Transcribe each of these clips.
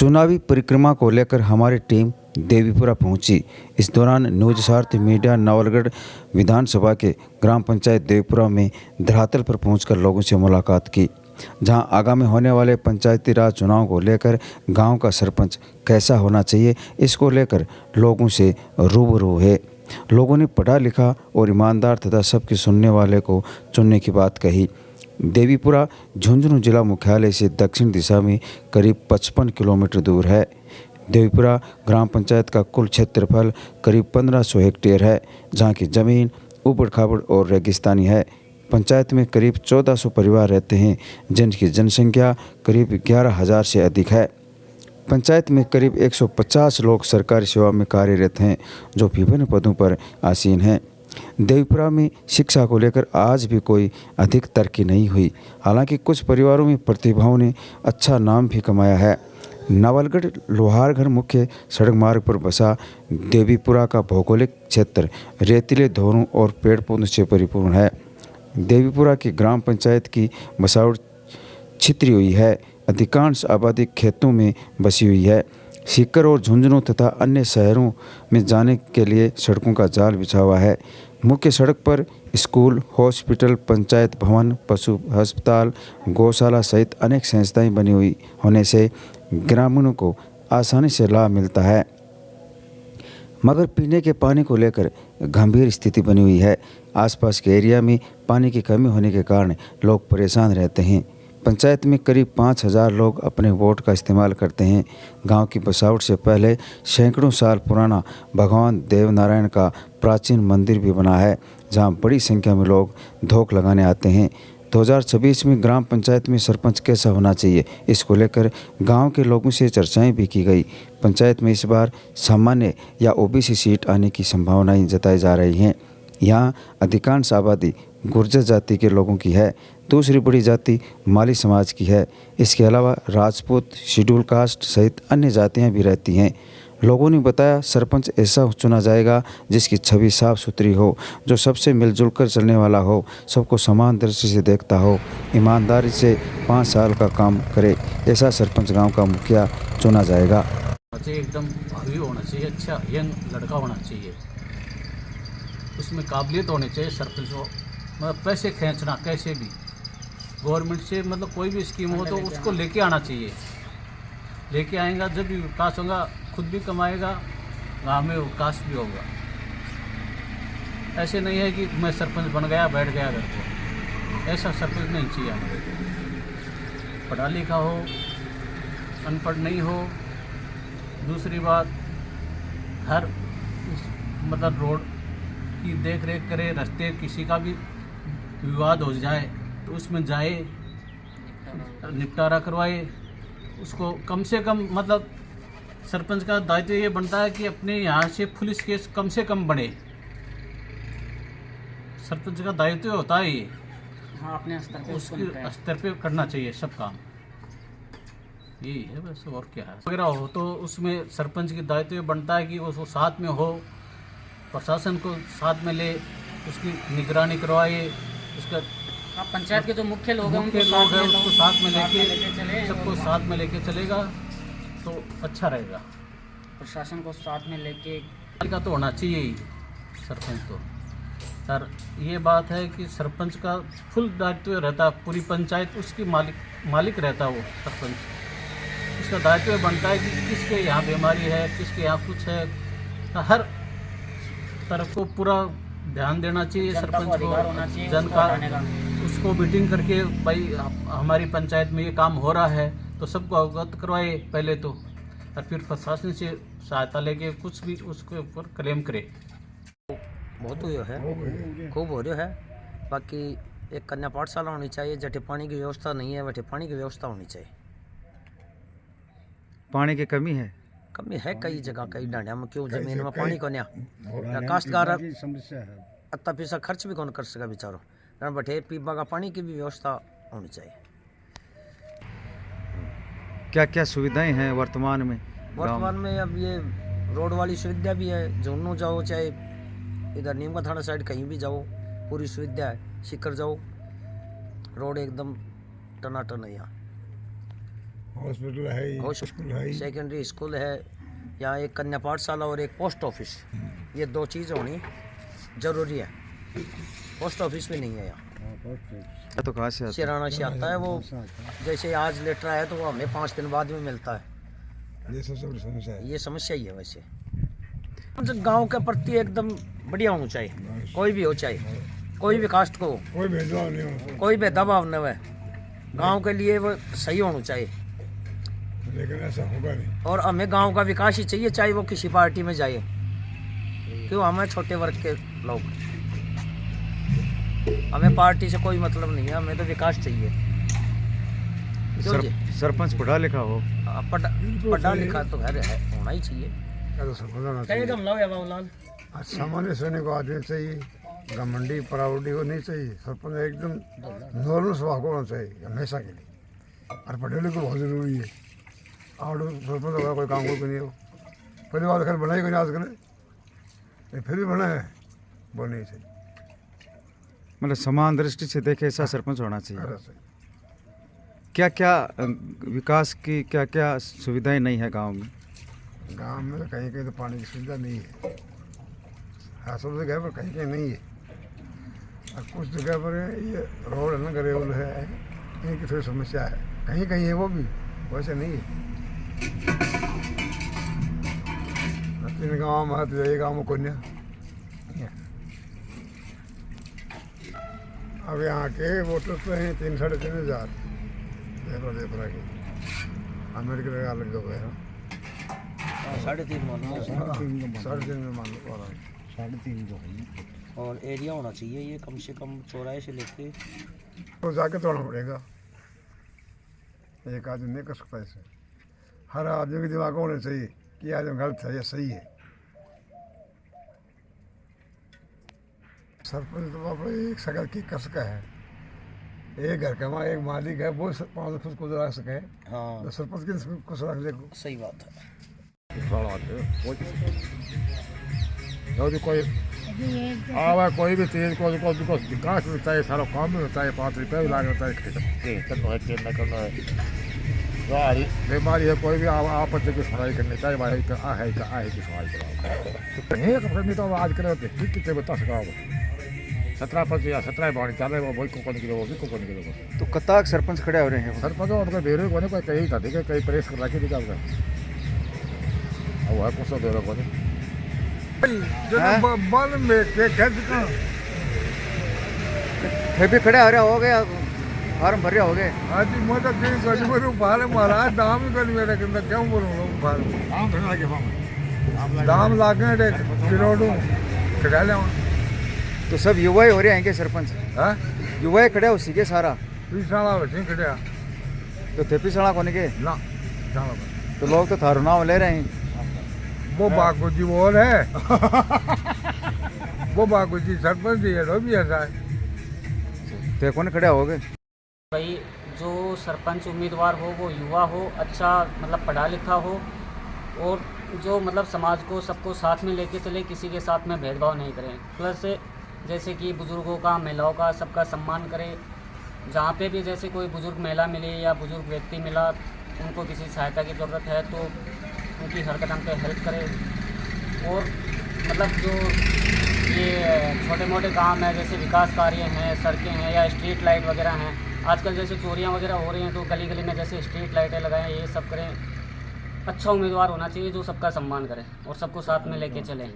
चुनावी परिक्रमा को लेकर हमारी टीम देवीपुरा पहुंची। इस दौरान न्यूज सारथी मीडिया नवलगढ़ विधानसभा के ग्राम पंचायत देवीपुरा में धरातल पर पहुंचकर लोगों से मुलाकात की, जहां आगामी होने वाले पंचायती राज चुनाव को लेकर गांव का सरपंच कैसा होना चाहिए, इसको लेकर लोगों से रूबरू है। लोगों ने पढ़ा लिखा और ईमानदार तथा सबके सुनने वाले को चुनने की बात कही। देवीपुरा झुंझुनू जिला मुख्यालय से दक्षिण दिशा में करीब 55 किलोमीटर दूर है। देवीपुरा ग्राम पंचायत का कुल क्षेत्रफल करीब 1500 हेक्टेयर है, जहां की ज़मीन ऊबड़ खाबड़ और रेगिस्तानी है। पंचायत में करीब 1400 परिवार रहते हैं, जिनकी जनसंख्या करीब 11,000 से अधिक है। पंचायत में करीब 150 लोग सरकारी सेवा में कार्यरत हैं, जो विभिन्न पदों पर आसीन हैं। देवीपुरा में शिक्षा को लेकर आज भी कोई अधिक तरक्की नहीं हुई। हालांकि कुछ परिवारों में प्रतिभाओं ने अच्छा नाम भी कमाया है। नवलगढ़ लोहारगढ़ मुख्य सड़क मार्ग पर बसा देवीपुरा का भौगोलिक क्षेत्र रेतीले धोरों और पेड़ पौधों से परिपूर्ण है। देवीपुरा की ग्राम पंचायत की बसावट छितरी हुई है। अधिकांश आबादी खेतों में बसी हुई है। सीकर और झुंझुनू तथा अन्य शहरों में जाने के लिए सड़कों का जाल बिछा हुआ है। मुख्य सड़क पर स्कूल, हॉस्पिटल, पंचायत भवन, पशु अस्पताल, गौशाला सहित अनेक संस्थाएं बनी हुई होने से ग्रामीणों को आसानी से लाभ मिलता है, मगर पीने के पानी को लेकर गंभीर स्थिति बनी हुई है। आसपास के एरिया में पानी की कमी होने के कारण लोग परेशान रहते हैं। पंचायत में करीब 5,000 लोग अपने वोट का इस्तेमाल करते हैं। गांव की बसावट से पहले सैकड़ों साल पुराना भगवान देवनारायण का प्राचीन मंदिर भी बना है, जहां बड़ी संख्या में लोग धोख लगाने आते हैं। 2026 में ग्राम पंचायत में सरपंच कैसा होना चाहिए, इसको लेकर गांव के लोगों से चर्चाएं भी की गई। पंचायत में इस बार सामान्य या ओबीसी सीट आने की संभावनाएं जताई जा रही हैं। यहाँ अधिकांश आबादी गुर्जर जाति के लोगों की है। दूसरी बड़ी जाति माली समाज की है। इसके अलावा राजपूत, शेड्यूल कास्ट सहित अन्य जातियां भी रहती हैं। लोगों ने बताया सरपंच ऐसा चुना जाएगा जिसकी छवि साफ सुथरी हो, जो सबसे मिलजुल कर चलने वाला हो, सबको समान दृष्टि से देखता हो, ईमानदारी से 5 साल का काम करे। ऐसा सरपंच गांव का मुखिया चुना जाएगा। एकदम भावी होना चाहिए, अच्छा यंग लड़का होना चाहिए, उसमें काबिलियत होनी चाहिए। सरपंच को मतलब पैसे खींचना कैसे भी गवर्नमेंट से, मतलब कोई भी स्कीम हो तो उसको लेके आना चाहिए। लेके आएगा जब भी विकास होगा, खुद भी कमाएगा, गाँव में विकास भी होगा। ऐसे नहीं है कि मैं सरपंच बन गया बैठ गया घर को, ऐसा सरपंच नहीं चाहिए हमें। पढ़ा लिखा हो, अनपढ़ नहीं हो। दूसरी बात, हर मतलब रोड की देख रेख करे, रास्ते किसी का भी विवाद हो जाए तो उसमें जाए, निपटारा करवाए उसको। कम से कम मतलब सरपंच का दायित्व ये बनता है कि अपने यहाँ से पुलिस केस कम से कम बढ़े। सरपंच का दायित्व होता है ये, हाँ, अपने स्तर पे उसके स्तर पे करना चाहिए सब काम। यही है बस, और क्या है। वगैरह हो तो उसमें सरपंच की दायित्व बनता है कि वो साथ में हो, प्रशासन को साथ में ले, उसकी निगरानी करवाए। उसका पंचायत के जो मुख्य लोग हैं उसको साथ में लेके सबको साथ में लेके चलेगा तो अच्छा रहेगा। प्रशासन को साथ में लेके का तो होना चाहिए ही सरपंच तो। सर ये बात है कि सरपंच का फुल दायित्व रहता है, पूरी पंचायत उसकी मालिक रहता है वो सरपंच। उसका दायित्व बनता है कि किसके यहाँ बीमारी है, किसके यहाँ कुछ है, हर तरफ को पूरा ध्यान देना चाहिए सरपंच को। जन का उसको मीटिंग करके भाई हमारी पंचायत में ये काम हो रहा है तो सबको अवगत करवाए पहले तो, और फिर प्रशासन से सहायता लेके कुछ भी उसके ऊपर क्लेम करे। बहुत हुआ है, खूब हो रहा है। बाकी एक कन्या पाठशाला होनी चाहिए, जटे पानी की व्यवस्था नहीं है वटे पानी की व्यवस्था होनी चाहिए। पानी की कमी है कई जगह, कई डांडिया में क्यों जमीन में पानी को न्या काश्तकार अत्ता पैसा खर्च भी कौन कर सका बेचारो, बटे पीबा का पानी की भी व्यवस्था होनी चाहिए। क्या क्या सुविधाएं हैं वर्तमान में? अब ये रोड वाली सुविधा भी है, झुन्नू जाओ चाहे इधर नीम का थाना साइड कहीं भी जाओ पूरी सुविधा है। सीकर जाओ रोड एकदम टनाटन है यहाँ। हॉस्पिटल है, स्कूल है, सेकेंडरी स्कूल है, यहाँ एक कन्या पाठशाला और एक पोस्ट ऑफिस, ये 2 चीज़ होनी जरूरी है। पोस्ट ऑफिस भी नहीं है यहाँ, तो कहाँ से आता सिराना से आता है वो। जैसे आज लेटर आया तो वो हमें 5 दिन बाद में मिलता है। ये सबसे बड़ी समस्या है। ये समस्या ही है वैसे। गांव के प्रति एकदम बढ़िया होना चाहिए, कोई भी हो, चाहे कोई भी कास्ट को, कोई भेदभाव नहीं होना, कोई भेदभाव न हो, गांव के लिए वो सही होना चाहिए। लेकिन ऐसा होगा नहीं। और हमें गांव का विकास ही चाहिए, चाहे वो किसी पार्टी में जाए, क्यों हमें छोटे वर्ग के लोग, हमें पार्टी से कोई मतलब नहीं है, हमें तो विकास चाहिए। क्यों जी? सरपंच पढ़ा लिखा हो, पढ़ा लिखा तो घर है, होना ही चाहिए। क्या तो सफल होना चाहिए। सामान्य सैनिक को आदमी चाहिए, घमंडी परावडी को नहीं चाहिए। सरपंच एकदम नॉर्मल स्वभाव को होना चाहिए हमेशा के लिए। और पढ़े लिखे बहुत जरूरी है। और सरपंच होगा कोई काम को नहीं हो, पहली बात खैर बनाई कोई नहीं आजकल, फिर भी बना है, वो नहीं चाहिए। मतलब समान दृष्टि से देखे ऐसा सरपंच होना चाहिए। ऐसा चाहिए। क्या क्या विकास की क्या क्या सुविधाएं नहीं है गांव में? गांव में तो कहीं कहीं तो पानी की सुविधा नहीं है, हाँ सब जगह पर कहीं कहीं नहीं है। और कुछ जगह पर ये रोड है ना, गरेबल है, इनकी थोड़ी समस्या है, कहीं कहीं है, वो भी वैसे नहीं है। 3 गाँव में है तो यही गाँव में कोई नहीं है। अब यहाँ के वोटर तो हैं 3 साढ़े 3 हज़ार देवरा के, अमेरिका लगा अलग हो गए हैं। 3.5 मान लो, 3.5 में मान लो, 3.5 जो है। और एरिया होना चाहिए ये कम से कम चौराहे से लेके, तो जाके तोड़ना पड़ेगा, एक आदमी नहीं कर सकता इसे। हर आदमी के दिमाग होना चाहिए कि ये आदमी गलत है या सही है। सरपंच तो बाप एक शकल की कर सका है, एक घर का वहाँ एक मालिक है, वो 5 खुद को रख सके, हाँ तो सरपंच की कुछ रख ले। सही बात है। कोई आवा कोई भी चीज़ को विकास में चाहिए, सारा काम में होता है, 5 रुपये भी लाग होता है, बीमारी है कोई भी आपत्ति की सुनाई करनी चाहिए, भाई आहे की सुनाई कराओ। नहीं तो आज करो कितने बता सका 17 या 17 बाणी चाले वो को कौन किलो तो कताक सरपंच खड़े हो रहे हैं। सरपंच उनका बेरे को कोई कहीं था देखे कहीं प्रेस कर रखे दिखा होगा, अब है कुछ बेरे को बल में के खेत का फिर भी खड़े हो रहे हो गए, फार्म भर रहे हो गए। आज मोटा दिन गली में बाहर मारा दाम ही गली मेरे के क्यों बोलूंगा बाहर दाम भरना के फार्म दाम लागे रे किलोडू खड़ा ले। तो सब युवा ही हो रहे हैं कि सरपंच? हां युवा ही खड़े हो सीखे सारा पिसाला बैठे खड़ा तो थे पिसड़ा कोने के ना जाओ तो लोग तो थारू नाम ले रहे हैं। वो बागू जी बोल है वो बागू जी सरपंच जी है भी ऐसा है। थे कौन खड़े हो गए? भाई जो सरपंच उम्मीदवार हो वो युवा हो, अच्छा मतलब पढ़ा लिखा हो, और जो मतलब समाज को सबको साथ में लेके चले, किसी के साथ में भेदभाव नहीं करें। प्लस जैसे कि बुज़ुर्गों का, महिलाओं का, सबका सम्मान करे। जहाँ पे भी जैसे कोई बुज़ुर्ग महिला मिले या बुज़ुर्ग व्यक्ति मिला, उनको किसी सहायता की ज़रूरत है तो उनकी हर कदम पे हेल्प करे। और मतलब जो ये छोटे मोटे काम है, जैसे विकास कार्य हैं, सड़कें हैं या स्ट्रीट लाइट वगैरह हैं, आजकल जैसे चोरियां वगैरह हो रही हैं तो गली गली में जैसे स्ट्रीट लाइटें लगाएं, ये सब करें। अच्छा उम्मीदवार होना चाहिए जो सबका सम्मान करे और सबको साथ में लेके चले,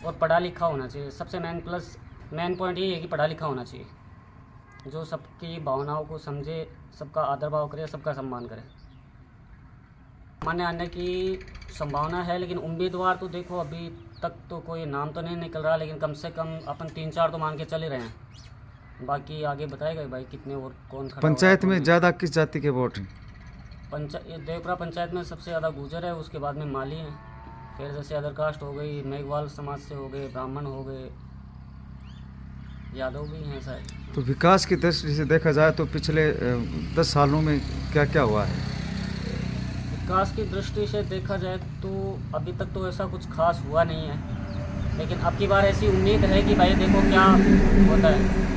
और पढ़ा लिखा होना चाहिए। सबसे मेन पॉइंट ये है कि पढ़ा लिखा होना चाहिए, जो सबकी भावनाओं को समझे, सबका आदर भाव करे, सबका सम्मान करे। मान्य आने की संभावना है, लेकिन उम्मीदवार तो देखो अभी तक तो कोई नाम तो नहीं निकल रहा, लेकिन कम से कम अपन 3-4 तो मान के चल ही रहे हैं। बाकी आगे बताएगा भाई कितने और कौन खड़ा पंचायत में ज़्यादा किस जाति के वोट हैं? देवपुरा पंचायत में सबसे ज़्यादा गुर्जर है, उसके बाद में माली हैं, फिर जैसे अदर कास्ट हो गई, मेघवाल समाज से हो गए, ब्राह्मण हो गए, यादव भी हैं शायद। तो विकास की दृष्टि से देखा जाए तो पिछले 10 सालों में क्या क्या हुआ है? विकास की दृष्टि से देखा जाए तो अभी तक तो ऐसा कुछ खास हुआ नहीं है, लेकिन अब की बार ऐसी उम्मीद है कि भाई देखो क्या होता है।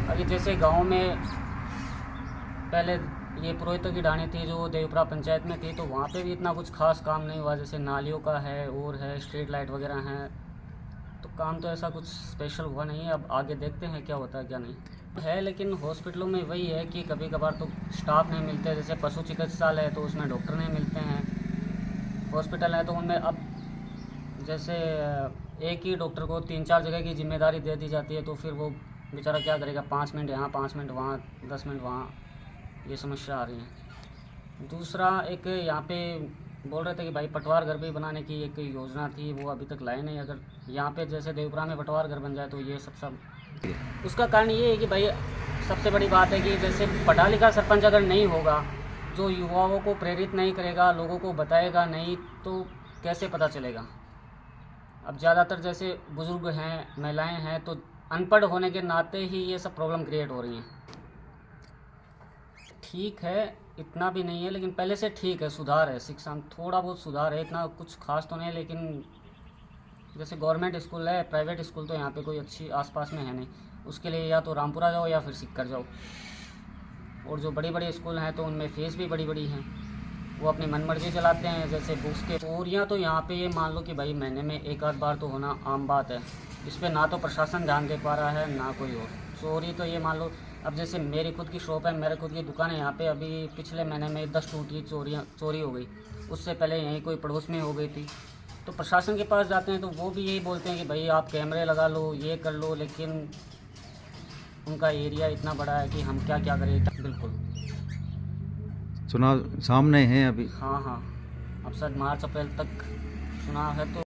अभी जैसे गांव में पहले ये पुरोहितों की ढाणी थी जो देवपुरा पंचायत में थी, तो वहाँ पे भी इतना कुछ खास काम नहीं हुआ। जैसे नालियों का है और है, स्ट्रीट लाइट वगैरह हैं, तो काम तो ऐसा कुछ स्पेशल हुआ नहीं है। अब आगे देखते हैं क्या होता है क्या नहीं है। लेकिन हॉस्पिटलों में वही है कि कभी कभार तो स्टाफ नहीं मिलते। जैसे पशु चिकित्सालय है तो उसमें डॉक्टर नहीं मिलते हैं। हॉस्पिटल है तो उनमें अब जैसे एक ही डॉक्टर को 3-4 जगह की जिम्मेदारी दे दी जाती है, तो फिर वो बेचारा क्या करेगा, 5 मिनट यहाँ 5 मिनट वहाँ 10 मिनट वहाँ, ये समस्या आ रही है। दूसरा एक यहाँ पे बोल रहे थे कि भाई पटवार घर भी बनाने की एक योजना थी, वो अभी तक लाए नहीं। अगर यहाँ पे जैसे देवपुरा में पटवार घर बन जाए तो ये सब उसका कारण ये है कि भाई सबसे बड़ी बात है कि जैसे पढ़ा लिखा सरपंच अगर नहीं होगा, जो युवाओं को प्रेरित नहीं करेगा, लोगों को बताएगा नहीं, तो कैसे पता चलेगा। अब ज़्यादातर जैसे बुज़ुर्ग हैं, महिलाएं हैं, तो अनपढ़ होने के नाते ही ये सब प्रॉब्लम क्रिएट हो रही हैं। ठीक है, इतना भी नहीं है, लेकिन पहले से ठीक है, सुधार है, शिक्षा में थोड़ा बहुत सुधार है, इतना कुछ खास तो नहीं है। लेकिन जैसे गवर्नमेंट स्कूल है, प्राइवेट स्कूल तो यहाँ पे कोई अच्छी आसपास में है नहीं। उसके लिए या तो रामपुरा जाओ या फिर सिक्कर जाओ। और जो बड़ी बड़ी स्कूल हैं तो उनमें फ़ीस भी बड़ी बड़ी हैं, वो अपनी मनमर्जी चलाते हैं। जैसे बुक्स के चोरियाँ तो यहाँ पे ये मान लो कि भाई महीने में 1-8 बार तो होना आम बात है। इस पर ना तो प्रशासन ध्यान दे पा रहा है ना कोई और। चोरी तो ये मान लो, अब जैसे मेरी खुद की शॉप है, मेरे खुद की दुकान है, यहाँ पे अभी पिछले महीने में 10 टूटी चोरी हो गई। उससे पहले यहीं कोई पड़ोस में हो गई थी। तो प्रशासन के पास जाते हैं तो वो भी यही बोलते हैं कि भाई आप कैमरे लगा लो, ये कर लो, लेकिन उनका एरिया इतना बड़ा है कि हम क्या क्या करें। बिल्कुल चुनाव सामने हैं अभी। हाँ, अब शायद मार्च अप्रैल तक चुनाव है, तो